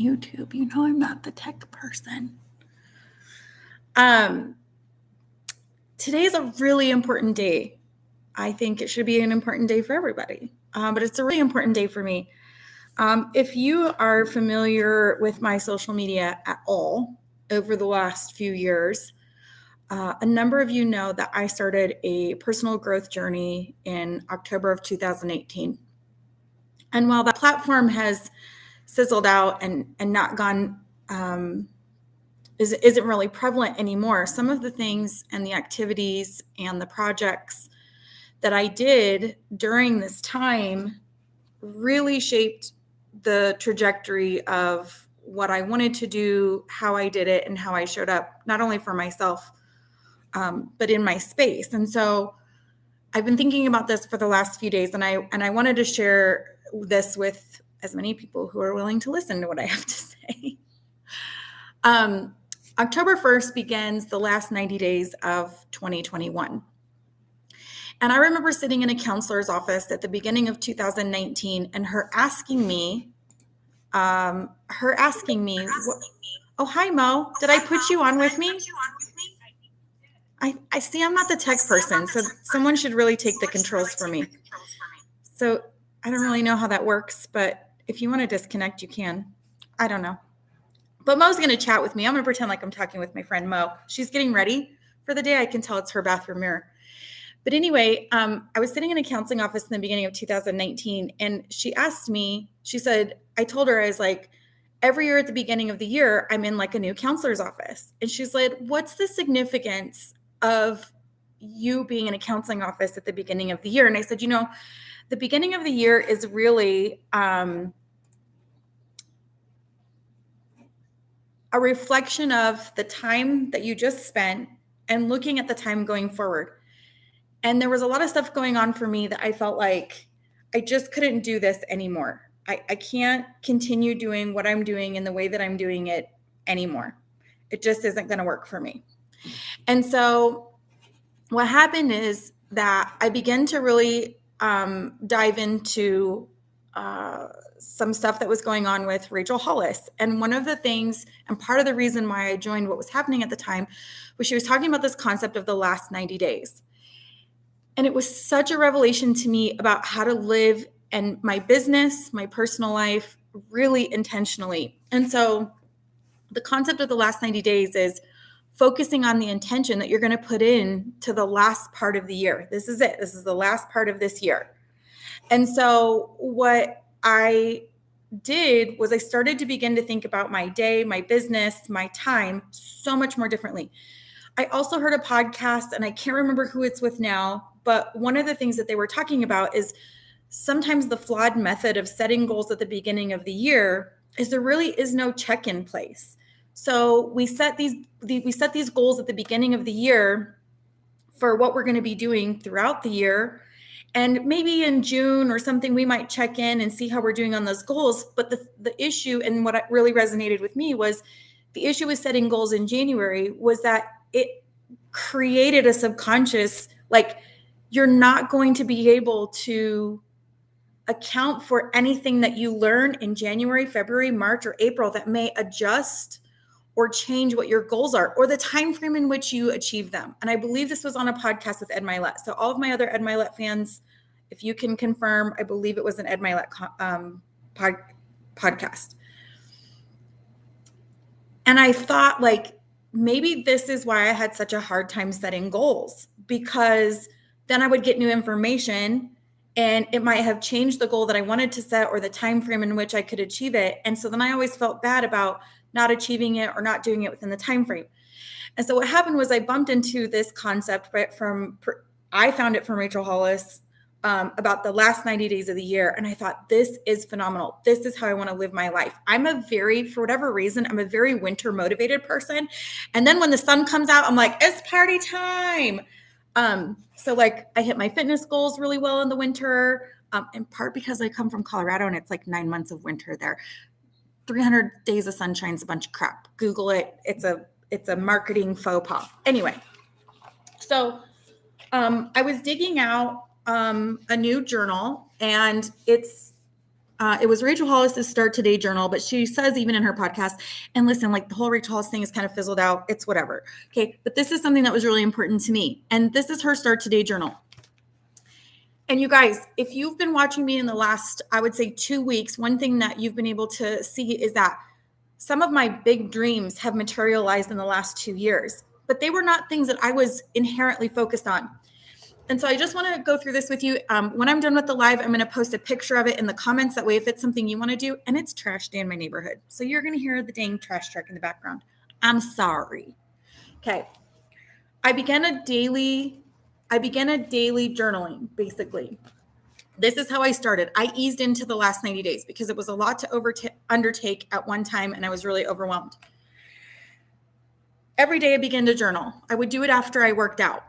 YouTube. You know I'm not the tech person. Today's a really important day. I think it should be an important day for everybody, but it's a really important day for me. If you are familiar with my social media at all over the last few years, a number of you know that I started a personal growth journey in October of 2018. And while that platform has sizzled out and not gone, isn't really prevalent anymore, some of the things and the activities and the projects that I did during this time really shaped the trajectory of what I wanted to do, how I did it, and how I showed up, not only for myself, but in my space. And so I've been thinking about this for the last few days, and I wanted to share this with as many people who are willing to listen to what I have to say. October 1st begins the last 90 days of 2021. And I remember sitting in a counselor's office at the beginning of 2019 and her asking me, oh, hi, Mo. Did I put you on with me? I see I'm not the tech person, so someone should really take the controls for me. So I don't really know how that works, but if you want to disconnect, you can. I don't know. But Mo's going to chat with me. I'm going to pretend like I'm talking with my friend Mo. She's getting ready for the day. I can tell it's her bathroom mirror. But anyway, I was sitting in a counseling office in the beginning of 2019, and she asked me, she said, I told her, I was like, every year at the beginning of the year, I'm in like a new counselor's office. And she's like, what's the significance of you being in a counseling office at the beginning of the year? And I said, the beginning of the year is really a reflection of the time that you just spent and looking at the time going forward. And there was a lot of stuff going on for me that I felt like I just couldn't do this anymore. I can't continue doing what I'm doing in the way that I'm doing it anymore. It just isn't going to work for me. And so what happened is that I began to really dive into some stuff that was going on with Rachel Hollis. And one of the things, and part of the reason why I joined what was happening at the time, was she was talking about this concept of the last 90 days. And it was such a revelation to me about how to live and my business, my personal life, really intentionally. And so the concept of the last 90 days is focusing on the intention that you're going to put in to the last part of the year. This is it. This is the last part of this year. And so what I did was I started to begin to think about my day, my business, my time so much more differently. I also heard a podcast, and I can't remember who it's with now, but one of the things that they were talking about is sometimes the flawed method of setting goals at the beginning of the year is there really is no check-in place. So we set these goals at the beginning of the year for what we're going to be doing throughout the year. And maybe in June or something, we might check in and see how we're doing on those goals. But the issue, and what really resonated with me, was the issue with setting goals in January was that it created a subconscious, like you're not going to be able to account for anything that you learn in January, February, March, or April that may adjust or change what your goals are or the time frame in which you achieve them. And I believe this was on a podcast with Ed Mylett. So all of my other Ed Mylett fans, if you can confirm, I believe it was an Ed Mylett podcast. And I thought, like, maybe this is why I had such a hard time setting goals, because then I would get new information and it might have changed the goal that I wanted to set or the time frame in which I could achieve it. And so then I always felt bad about not achieving it or not doing it within the time frame. And so what happened was I bumped into this concept I found it from Rachel Hollis about the last 90 days of the year. And I thought, this is phenomenal. This is how I want to live my life. For whatever reason, I'm a very winter motivated person. And then when the sun comes out, I'm like, it's party time. So like I hit my fitness goals really well in the winter, in part because I come from Colorado and it's like 9 months of winter there. 300 days of sunshine's a bunch of crap. Google it. It's a marketing faux pas. Anyway, so I was digging out a new journal, and it's It was Rachel Hollis's Start Today journal, but she says even in her podcast, and listen, like the whole Rachel Hollis thing is kind of fizzled out. It's whatever. Okay. But this is something that was really important to me. And this is her Start Today journal. And you guys, if you've been watching me in the last, I would say 2 weeks, one thing that you've been able to see is that some of my big dreams have materialized in the last 2 years, but they were not things that I was inherently focused on. And so I just want to go through this with you. When I'm done with the live, I'm going to post a picture of it in the comments. That way, if it's something you want to do, and it's trash day in my neighborhood. So you're going to hear the dang trash truck in the background. I'm sorry. Okay. I began a daily journaling, basically. This is how I started. I eased into the last 90 days because it was a lot to undertake at one time, and I was really overwhelmed. Every day I began to journal. I would do it after I worked out.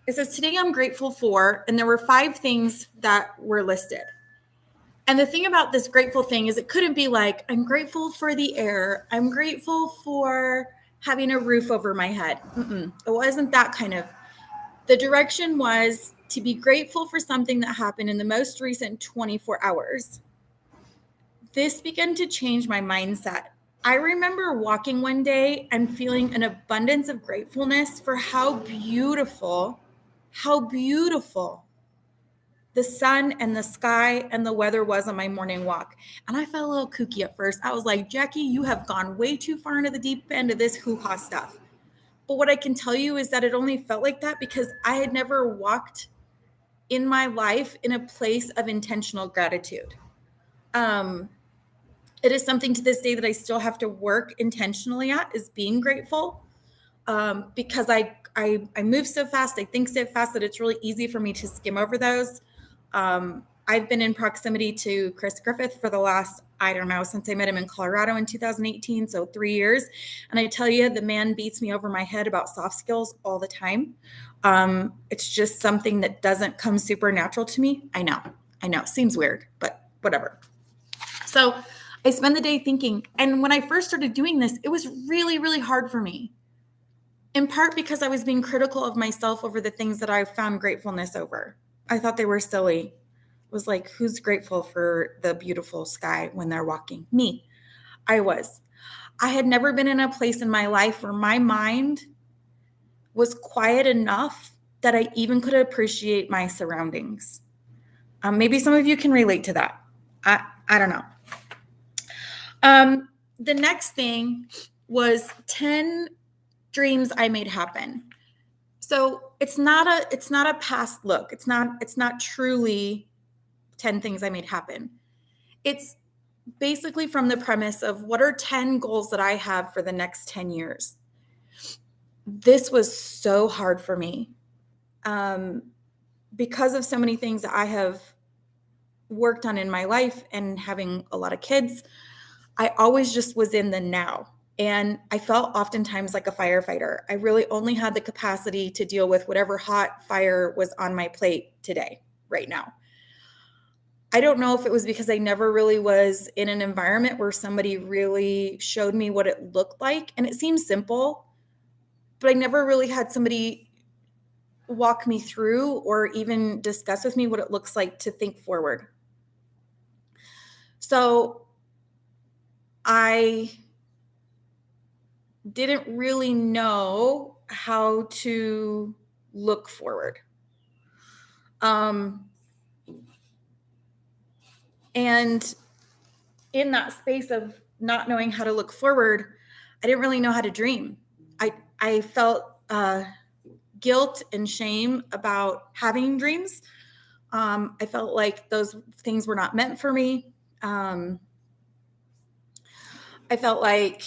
It says, today I'm grateful for, and there were 5 things that were listed. And the thing about this grateful thing is it couldn't be like, I'm grateful for the air. I'm grateful for having a roof over my head. It wasn't that kind of. The direction was to be grateful for something that happened in the most recent 24 hours. This began to change my mindset. I remember walking one day and feeling an abundance of gratefulness for how beautiful the sun and the sky and the weather was on my morning walk. And I felt a little kooky at first. I was like, Jackie, you have gone way too far into the deep end of this hoo-ha stuff. But what I can tell you is that it only felt like that because I had never walked in my life in a place of intentional gratitude. It is something to this day that I still have to work intentionally at, is being grateful, because I move so fast, I think so fast that it's really easy for me to skim over those. I've been in proximity to Chris Griffith for the last, I don't know, since I met him in Colorado in 2018, so 3 years. And I tell you, the man beats me over my head about soft skills all the time. It's just something that doesn't come supernatural to me. I know, seems weird, but whatever. So I spend the day thinking, and when I first started doing this, it was really, really hard for me. In part because I was being critical of myself over the things that I found gratefulness over. I thought they were silly. It was like, who's grateful for the beautiful sky when they're walking? Me. I was. I had never been in a place in my life where my mind was quiet enough that I even could appreciate my surroundings. Maybe some of you can relate to that. I don't know. The next thing was 10 dreams I made happen. So it's not a past look. It's not truly 10 things I made happen. It's basically from the premise of what are 10 goals that I have for the next 10 years. This was so hard for me because of so many things that I have worked on in my life and having a lot of kids. I always just was in the now. And I felt oftentimes like a firefighter. I really only had the capacity to deal with whatever hot fire was on my plate today, right now. I don't know if it was because I never really was in an environment where somebody really showed me what it looked like. And it seems simple, but I never really had somebody walk me through or even discuss with me what it looks like to think forward. So I didn't really know how to look forward. And in that space of not knowing how to look forward, I didn't really know how to dream. I felt guilt and shame about having dreams. I felt like those things were not meant for me. I felt like,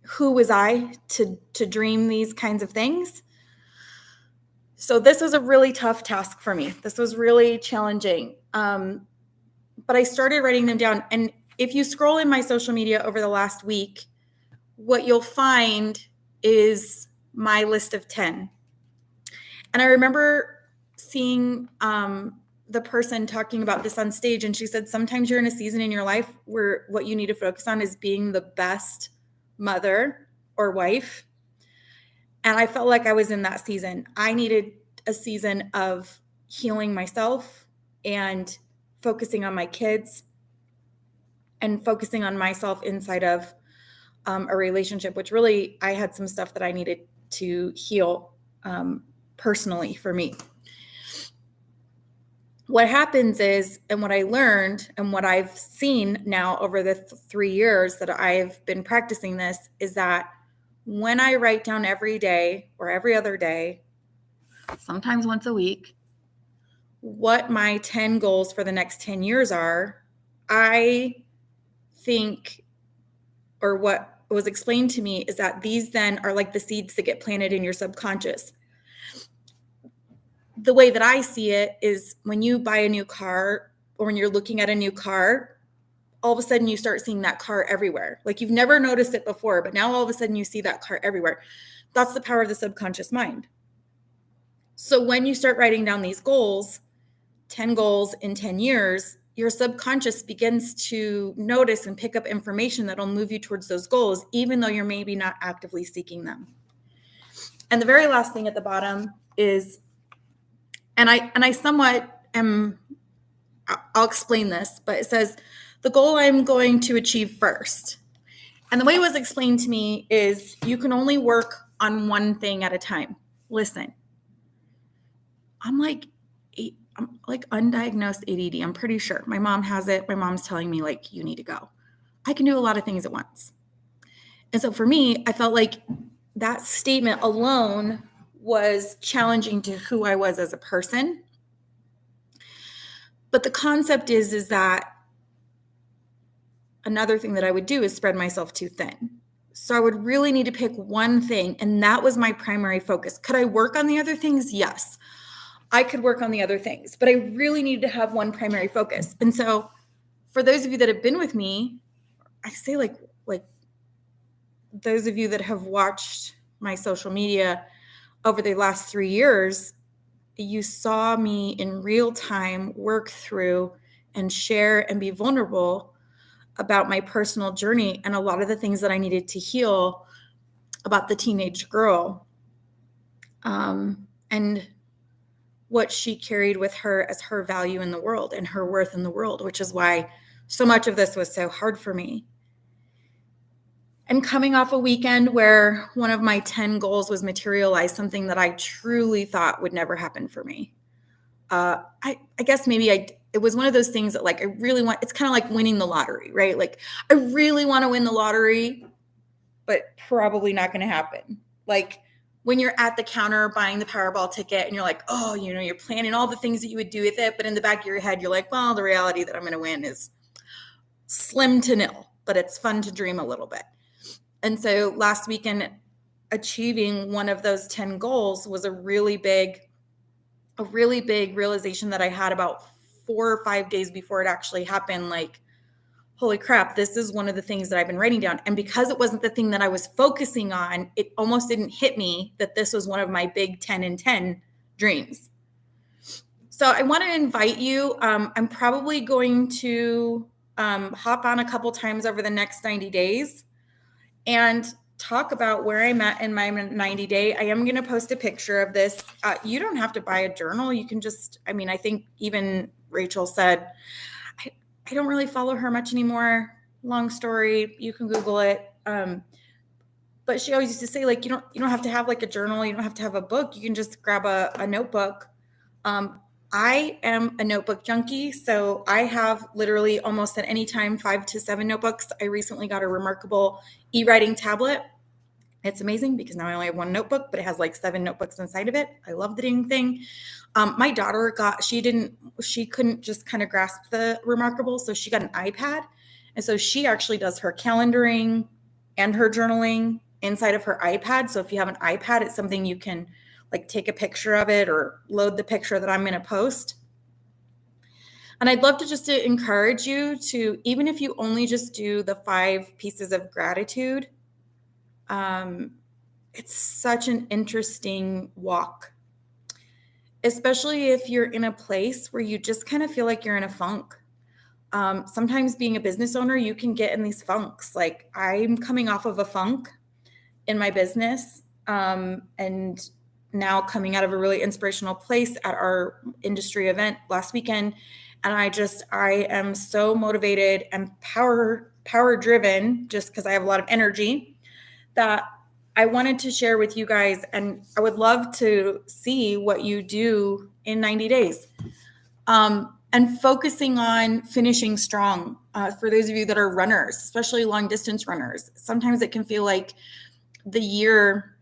who was I to dream these kinds of things? So this was a really tough task for me. This was really challenging. But I started writing them down. And if you scroll in my social media over the last week, what you'll find is my list of 10. And I remember seeing the person talking about this on stage, and she said, sometimes you're in a season in your life where what you need to focus on is being the best mother or wife. And I felt like I was in that season. I needed a season of healing myself and focusing on my kids and focusing on myself inside of a relationship, which really I had some stuff that I needed to heal personally for me. What happens is, and what I learned and what I've seen now over the 3 years that I've been practicing this is that when I write down every day or every other day, sometimes once a week, what my 10 goals for the next 10 years are, I think, or what was explained to me is that these then are like the seeds that get planted in your subconscious. The way that I see it is when you buy a new car or when you're looking at a new car, all of a sudden you start seeing that car everywhere. Like you've never noticed it before, but now all of a sudden you see that car everywhere. That's the power of the subconscious mind. So when you start writing down these goals, 10 goals in 10 years, your subconscious begins to notice and pick up information that'll move you towards those goals, even though you're maybe not actively seeking them. And the very last thing at the bottom is, and I somewhat am, I'll explain this, but it says, the goal I'm going to achieve first. And the way it was explained to me is you can only work on one thing at a time. Listen, I'm like undiagnosed ADD. I'm pretty sure. My mom has it. My mom's telling me like, you need to go. I can do a lot of things at once. And so for me, I felt like that statement alone was challenging to who I was as a person. But the concept is that another thing that I would do is spread myself too thin. So I would really need to pick one thing. And that was my primary focus. Could I work on the other things? Yes, I could work on the other things, but I really needed to have one primary focus. And so for those of you that have been with me, I say like those of you that have watched my social media over the last 3 years, you saw me in real time work through and share and be vulnerable about my personal journey and a lot of the things that I needed to heal about the teenage girl and what she carried with her as her value in the world and her worth in the world, which is why so much of this was so hard for me. And coming off a weekend where one of my 10 goals was materialized, something that I truly thought would never happen for me. I guess maybe it was one of those things that like, I really want, it's kind of like winning the lottery, right? Like I really want to win the lottery, but probably not going to happen. Like when you're at the counter buying the Powerball ticket and you're like, oh, you're planning all the things that you would do with it. But in the back of your head, you're like, well, the reality that I'm going to win is slim to nil, but it's fun to dream a little bit. And so last weekend, achieving one of those 10 goals was a really big realization that I had about 4 or 5 days before it actually happened. Like, holy crap, this is one of the things that I've been writing down. And because it wasn't the thing that I was focusing on, it almost didn't hit me that this was one of my big 10 in 10 dreams. So I want to invite you. I'm probably going to hop on a couple times over the next 90 days and talk about where I'm at in my 90 day. I am going to post a picture of this. You don't have to buy a journal. You can just, I think even Rachel said, I don't really follow her much anymore. Long story. You can Google it. But she always used to say, like, you don't have to have like a journal. You don't have to have a book. You can just grab a notebook. I am a notebook junkie. So I have literally almost at any time 5 to 7 notebooks. I recently got a Remarkable e-writing tablet. It's amazing because now I only have one notebook, but it has like 7 notebooks inside of it. I love the dang thing. My daughter she couldn't just kind of grasp the Remarkable. So she got an iPad. And so she actually does her calendaring and her journaling inside of her iPad. So if you have an iPad, it's something you can like take a picture of it or load the picture that I'm going to post. And I'd love to just to encourage you to, even if you only just do the 5 pieces of gratitude, it's such an interesting walk, especially if you're in a place where you just kind of feel like you're in a funk. Sometimes being a business owner, you can get in these funks. Like I'm coming off of a funk in my business. And now coming out of a really inspirational place at our industry event last weekend. And I am so motivated and power driven just because I have a lot of energy that I wanted to share with you guys. And I would love to see what you do in 90 days. And focusing on finishing strong for those of you that are runners, especially long distance runners. Sometimes it can feel like the year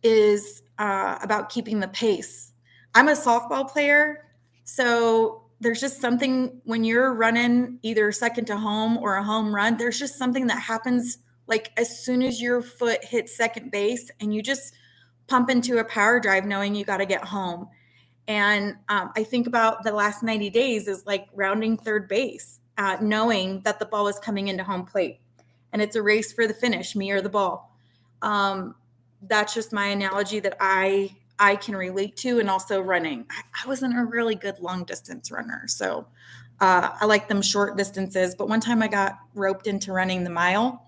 is about keeping the pace. I'm a softball player, so there's just something when you're running either second to home or a home run, there's just something that happens like as soon as your foot hits second base and you just pump into a power drive knowing you got to get home. And I think about the last 90 days as like rounding third base, knowing that the ball is coming into home plate and it's a race for the finish, me or the ball. That's just my analogy that I can relate to. And also running. I wasn't a really good long distance runner. So I like them short distances. But one time I got roped into running the mile.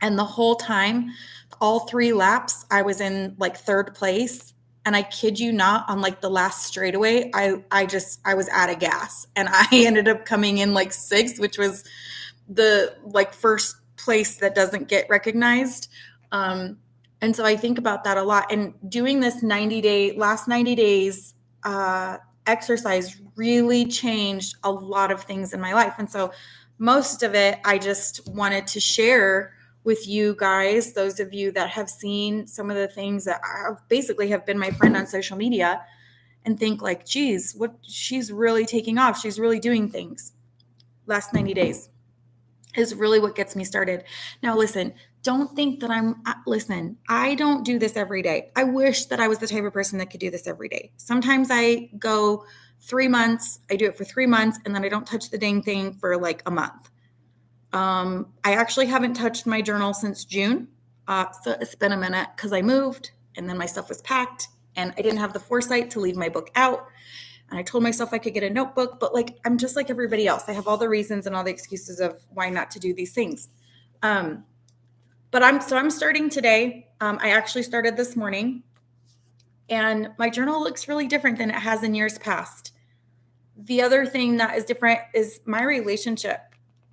And the whole time, all 3 laps, I was in like third place. And I kid you not, on like the last straightaway, I was out of gas. And I ended up coming in like 6th, which was the like first place that doesn't get recognized. And so I think about that a lot. And doing this last 90 days exercise really changed a lot of things in my life. And so most of it, I just wanted to share with you guys, those of you that have seen some of the things that basically have been my friend on social media and think like, geez, she's really taking off. She's really doing things. Last 90 days is really what gets me started. Now, listen, don't think that I don't do this every day. I wish that I was the type of person that could do this every day. Sometimes I go 3 months, I do it for 3 months, and then I don't touch the dang thing for like a month. I actually haven't touched my journal since June. So it's been a minute because I moved and then my stuff was packed and I didn't have the foresight to leave my book out. And I told myself I could get a notebook, but like, I'm just like everybody else. I have all the reasons and all the excuses of why not to do these things. But I'm starting today. I actually started this morning and my journal looks really different than it has in years past. The other thing that is different is my relationship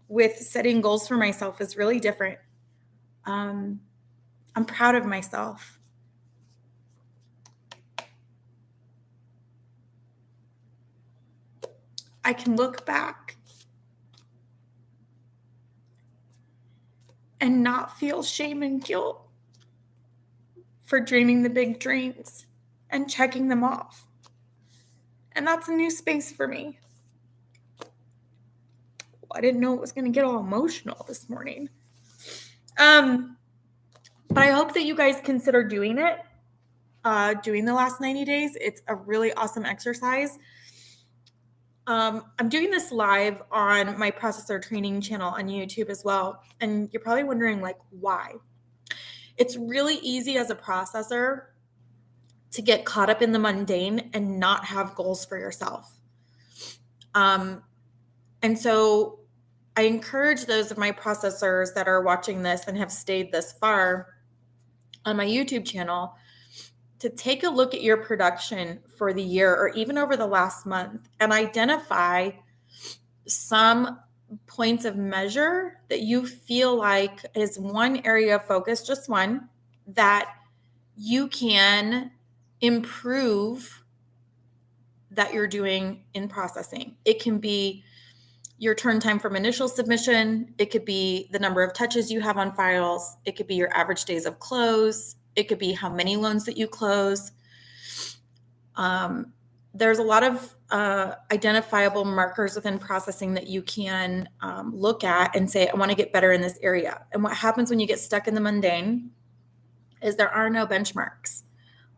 with setting goals for myself is really different. I'm proud of myself. I can look back and not feel shame and guilt for dreaming the big dreams and checking them off. And that's a new space for me. I didn't know it was going to get all emotional this morning. But I hope that you guys consider doing it, doing the last 90 days. It's a really awesome exercise. I'm doing this live on my processor training channel on YouTube as well. And you're probably wondering like, why? It's really easy as a processor to get caught up in the mundane and not have goals for yourself. And so I encourage those of my processors that are watching this and have stayed this far on my YouTube channel to take a look at your production for the year or even over the last month and identify some points of measure that you feel like is one area of focus, just one, that you can improve that you're doing in processing. It can be your turn time from initial submission. It could be the number of touches you have on files. It could be your average days of close. It could be how many loans that you close. There's a lot of identifiable markers within processing that you can look at and say, I want to get better in this area. And what happens when you get stuck in the mundane is there are no benchmarks.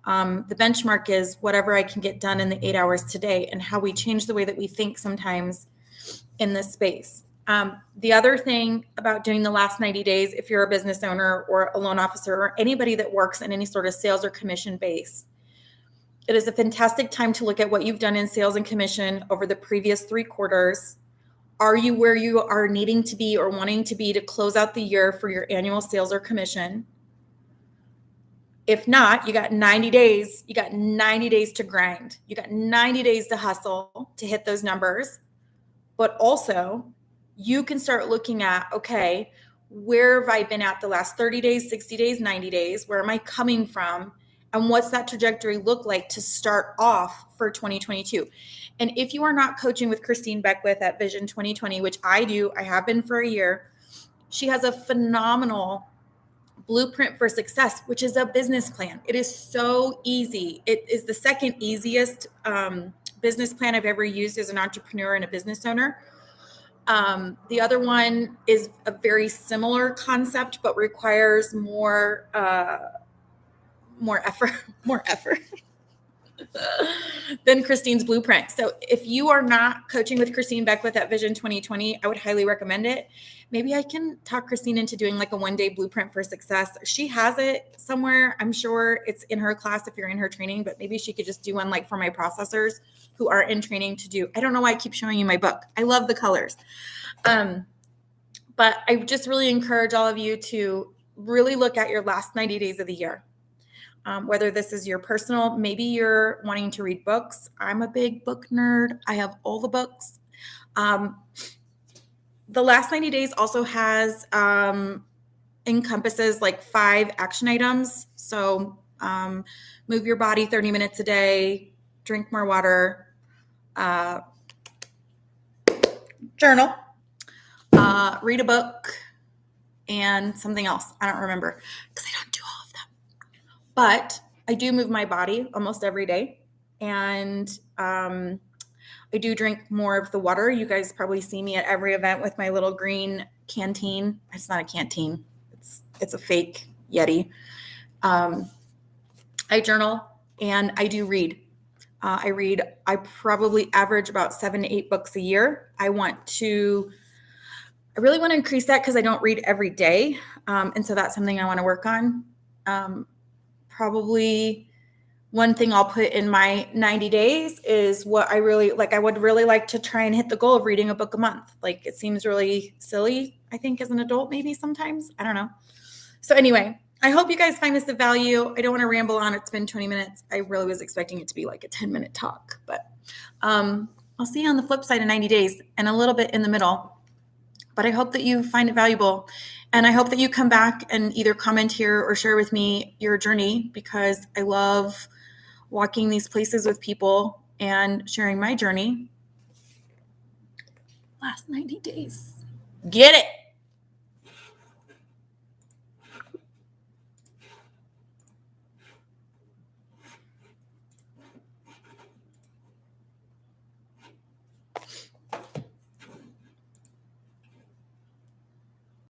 The benchmark is whatever I can get done in the 8 hours today, and how we change the way that we think sometimes in this space. The other thing about doing the last 90 days, if you're a business owner or a loan officer or anybody that works in any sort of sales or commission base, it is a fantastic time to look at what you've done in sales and commission over the previous 3 quarters. Are you where you are needing to be or wanting to be to close out the year for your annual sales or commission? If not, you got 90 days. You got 90 days to grind. You got 90 days to hustle to hit those numbers. But also, you can start looking at, okay, where have I been at the last 30 days, 60 days, 90 days? Where am I coming from? And what's that trajectory look like to start off for 2022? And if you are not coaching with Christine Beckwith at Vision 2020, which I do, I have been for a year, she has a phenomenal Blueprint for Success, which is a business plan. It is so easy. It is the second easiest business plan I've ever used as an entrepreneur and a business owner. The other one is a very similar concept, but requires more effort than Christine's Blueprint. So if you are not coaching with Christine Beckwith at Vision 2020, I would highly recommend it. Maybe I can talk Christine into doing like a 1-day Blueprint for Success. She has it somewhere. I'm sure it's in her class if you're in her training, but maybe she could just do one like for my processors who are in training to do. I don't know why I keep showing you my book. I love the colors. But I just really encourage all of you to really look at your last 90 days of the year. Whether this is your personal, maybe you're wanting to read books. I'm a big book nerd. I have all the books. The last 90 days also has encompasses like 5 action items. So move your body 30 minutes a day, drink more water, journal, read a book, and something else. I don't remember because I don't do all of them. But I do move my body almost every day. And I do drink more of the water. You guys probably see me at every event with my little green canteen. It's not a canteen. It's a fake Yeti. I journal and I do read. I probably average about 7 to 8 books a year. I really want to increase that because I don't read every day. And so that's something I want to work on. Probably one thing I'll put in my 90 days is what I really like. I would really like to try and hit the goal of reading a book a month. Like it seems really silly, I think, as an adult, maybe sometimes. I don't know. So anyway, I hope you guys find this of value. I don't want to ramble on. It's been 20 minutes. I really was expecting it to be like a 10-minute talk, but I'll see you on the flip side in 90 days and a little bit in the middle. But I hope that you find it valuable. And I hope that you come back and either comment here or share with me your journey, because I love walking these places with people and sharing my journey. Last 90 days. Get it.